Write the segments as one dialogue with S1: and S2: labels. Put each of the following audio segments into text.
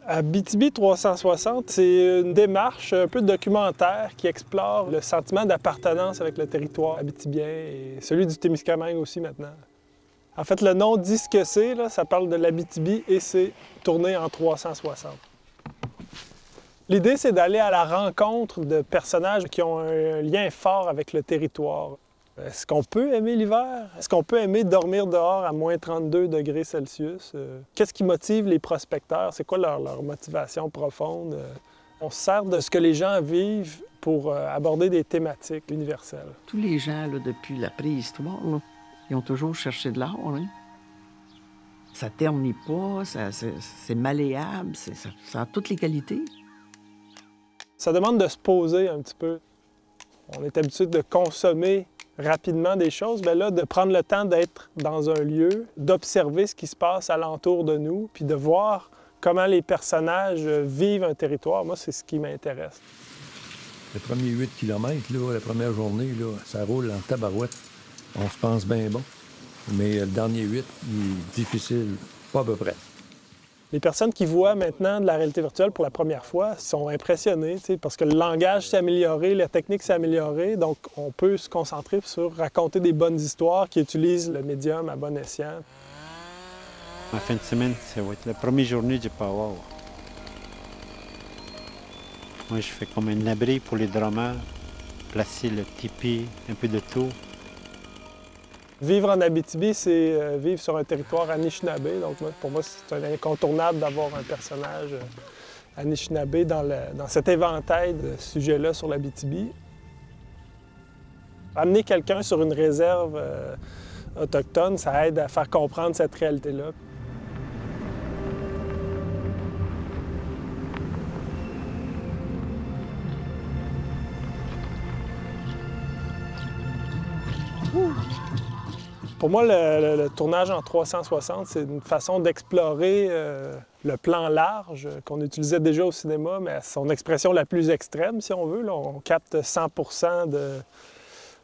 S1: Abitibi 360, c'est une démarche un peu documentaire qui explore le sentiment d'appartenance avec le territoire abitibien et celui du Témiscamingue aussi maintenant. En fait, le nom dit ce que c'est, ça parle de l'Abitibi et c'est tourné en 360. L'idée, c'est d'aller à la rencontre de personnages qui ont un lien fort avec le territoire. Est-ce qu'on peut aimer l'hiver? Est-ce qu'on peut aimer dormir dehors à moins 32 degrés Celsius? Qu'est-ce qui motive les prospecteurs? C'est quoi leur motivation profonde? On se sert de ce que les gens vivent pour aborder des thématiques universelles.
S2: Tous les gens, là, depuis la préhistoire, là, ils ont toujours cherché de l'or. Hein? Ça ternit pas, c'est malléable, ça a toutes les qualités.
S1: Ça demande de se poser un petit peu. On est habitué de consommer rapidement des choses, bien là, de prendre le temps d'être dans un lieu, d'observer ce qui se passe alentour de nous, puis de voir comment les personnages vivent un territoire. Moi, c'est ce qui m'intéresse.
S3: Les premiers 8 km, là, la première journée, là, ça roule en tabarouette. On se pense bien bon. Mais le dernier 8, il est difficile, pas à peu près.
S1: Les personnes qui voient maintenant de la réalité virtuelle pour la première fois sont impressionnées, parce que le langage s'est amélioré, la technique s'est améliorée, donc on peut se concentrer sur raconter des bonnes histoires qui utilisent le médium à bon escient.
S4: Ma fin de semaine, ça va être la première journée du powwow. Moi, je fais comme un abri pour les drummers, placer le tipi, un peu de tout.
S1: Vivre en Abitibi, c'est vivre sur un territoire Anishinaabe. Donc pour moi, c'est un incontournable d'avoir un personnage Anishinaabe dans cet éventail de sujets-là sur l'Abitibi. Amener quelqu'un sur une réserve autochtone, ça aide à faire comprendre cette réalité-là. Pour moi, le tournage en 360, c'est une façon d'explorer le plan large qu'on utilisait déjà au cinéma, mais à son expression la plus extrême, si on veut. Là, on capte 100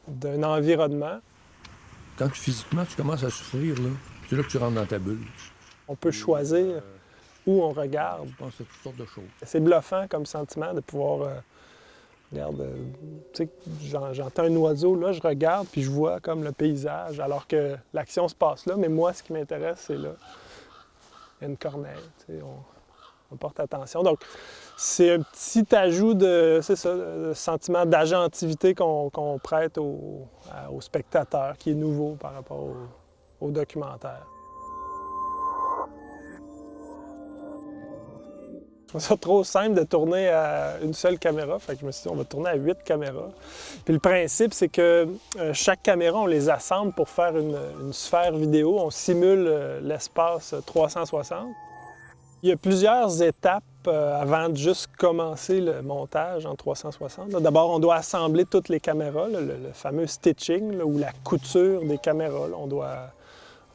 S1: d'un environnement.
S3: Quand physiquement tu commences à souffrir, c'est là que tu rentres dans ta bulle.
S1: On peut choisir où on regarde.
S3: Je pense à toutes sortes de choses.
S1: C'est bluffant comme sentiment de pouvoir... Regarde, tu sais, j'entends un oiseau, là, je regarde, puis je vois comme le paysage, alors que l'action se passe là, mais moi, ce qui m'intéresse, c'est là. Il y a une corneille, tu sais, on porte attention. Donc, c'est un petit ajout de sentiment d'agentivité qu'on prête au spectateur, qui est nouveau par rapport au documentaire. Je trouve ça trop simple de tourner à une seule caméra. Fait que je me suis dit, on va tourner à 8 caméras. Puis le principe, c'est que chaque caméra, on les assemble pour faire une sphère vidéo. On simule l'espace 360. Il y a plusieurs étapes avant de juste commencer le montage en 360. D'abord, on doit assembler toutes les caméras, le fameux stitching, là, ou la couture des caméras. Là. On doit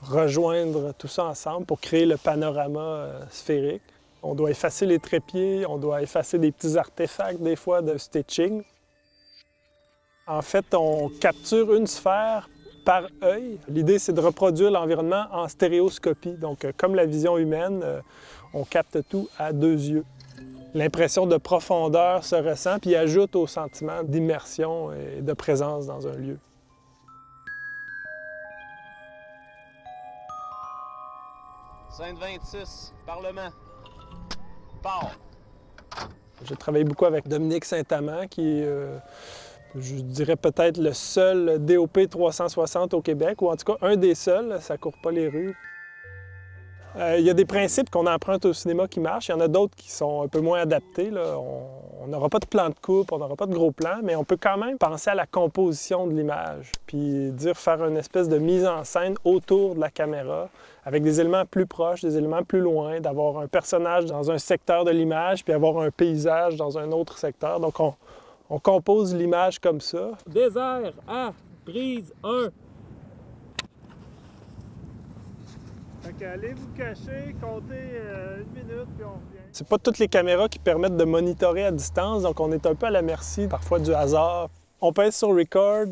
S1: rejoindre tout ça ensemble pour créer le panorama sphérique. On doit effacer les trépieds, on doit effacer des petits artefacts, des fois, de stitching. En fait, on capture une sphère par œil. L'idée, c'est de reproduire l'environnement en stéréoscopie. Donc, comme la vision humaine, on capte tout à 2 yeux. L'impression de profondeur se ressent, puis ajoute au sentiment d'immersion et de présence dans un lieu.
S5: Sainte-26, Parlement.
S1: J'ai travaillé beaucoup avec Dominique Saint-Amand, qui est, je dirais peut-être le seul DOP 360 au Québec, ou en tout cas un des seuls, ça ne court pas les rues. Il y a des principes qu'on emprunte au cinéma qui marchent, il y en a d'autres qui sont un peu moins adaptés. Là. On n'aura pas de plan de coupe, on n'aura pas de gros plan, mais on peut quand même penser à la composition de l'image, puis faire une espèce de mise en scène autour de la caméra, avec des éléments plus proches, des éléments plus loin, d'avoir un personnage dans un secteur de l'image, puis avoir un paysage dans un autre secteur. Donc on compose l'image comme ça.
S6: Désert à prise 1. Allez vous cacher, comptez 1 minute, puis on revient.
S1: C'est pas toutes les caméras qui permettent de monitorer à distance, donc on est un peu à la merci parfois du hasard. On pèse sur Record,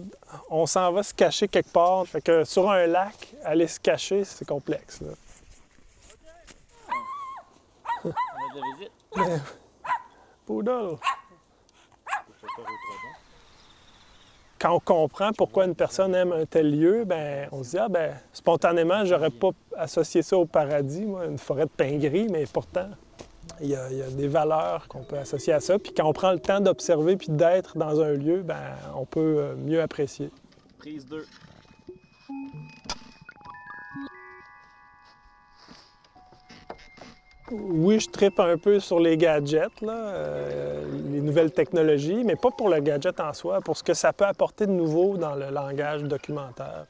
S1: on s'en va se cacher quelque part. Fait que sur un lac, aller se cacher, c'est complexe. Là.
S5: de visite.
S1: Mais... Poodle. Quand on comprend pourquoi une personne aime un tel lieu, ben, on se dit, ah ben, spontanément, j'aurais pas associé ça au paradis, moi, une forêt de pin gris, mais pourtant, il y a des valeurs qu'on peut associer à ça. Puis quand on prend le temps d'observer puis d'être dans un lieu, ben, on peut mieux apprécier.
S5: Prise 2.
S1: Oui, je trippe un peu sur les gadgets, là, les nouvelles technologies, mais pas pour le gadget en soi, pour ce que ça peut apporter de nouveau dans le langage documentaire.